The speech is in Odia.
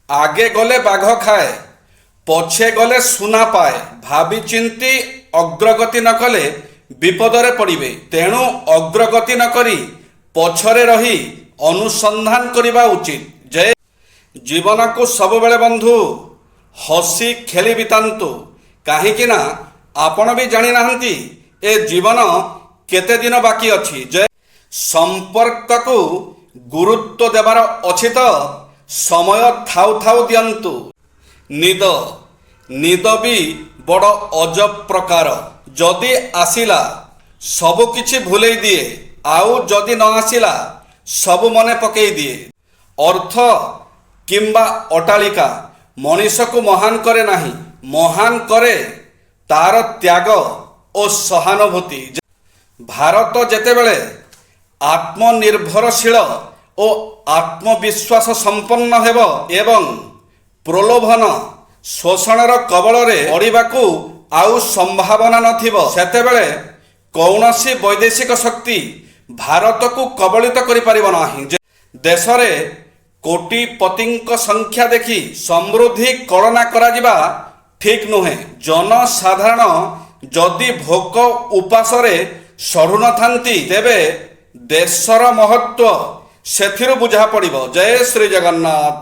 ଆଗେ ଗଲେ ବାଘ ଖାଏ, ପଛେ ଗଲେ ସୁନା ପାଏ। ଭାବି ଚିନ୍ତି ଅଗ୍ରଗତି ନ କଲେ ବିପଦରେ ପଡ଼ିବେ। ତେଣୁ ଅଗ୍ରଗତି ନ କରି ପଛରେ ରହି ଅନୁସନ୍ଧାନ କରିବା ଉଚିତ। ଯେ ଜୀବନକୁ ସବୁବେଳେ ବନ୍ଧୁ ହସି ଖେଳି ବିତାନ୍ତୁ, କାହିଁକି ନା ଆପଣ ବି ଜାଣିନାହାନ୍ତି ଏ ଜୀବନ କେତେ ଦିନ ବାକି ଅଛି। ଯେ ସମ୍ପର୍କକୁ ଗୁରୁତ୍ୱ ଦେବାର ଅଛି ତ ସମୟ ଥାଉ ଥାଉ ଦିଅନ୍ତୁ। ନିଦ ନିଦ ବି ବଡ଼ ଅଜବ ପ୍ରକାର। ଯଦି ଆସିଲା ସବୁ କିଛି ଭୁଲେଇ ଦିଏ, ଆଉ ଯଦି ନ ଆସିଲା ସବୁ ମନେ ପକେଇ ଦିଏ। ଅର୍ଥ କିମ୍ବା ଅଟ୍ଟାଳିକା ମଣିଷକୁ ମହାନ କରେ ନାହିଁ, ମହାନ କରେ ତାର ତ୍ୟାଗ ଓ ସହାନୁଭୂତି। ଭାରତ ଯେତେବେଳେ ଆତ୍ମନିର୍ଭରଶୀଳ ଓ ଆତ୍ମବିଶ୍ୱାସ ସମ୍ପନ୍ନ ହେବ ଏବଂ ପ୍ରଲୋଭନ ଶୋଷଣର କବଳରେ ପଡ଼ିବାକୁ ଆଉ ସମ୍ଭାବନା ନଥିବ, ସେତେବେଳେ କୌଣସି ବୈଦେଶିକ ଶକ୍ତି ଭାରତକୁ କବଳିତ କରିପାରିବ ନାହିଁ। ଦେଶରେ କୋଟିପତିଙ୍କ ସଂଖ୍ୟା ଦେଖି ସମୃଦ୍ଧି କଳନା କରାଯିବା ଠିକ୍ ନୁହେଁ। ଜନସାଧାରଣ ଯଦି ଭୋକ ଉପାସରେ ସଢ଼ୁନଥାନ୍ତି, ତେବେ ଦେଶର ମହତ୍ତ୍ୱ ସେଥିରୁ ବୁଝା ପଡ଼ିବ। ଜୟ ଶ୍ରୀ ଜଗନ୍ନାଥ।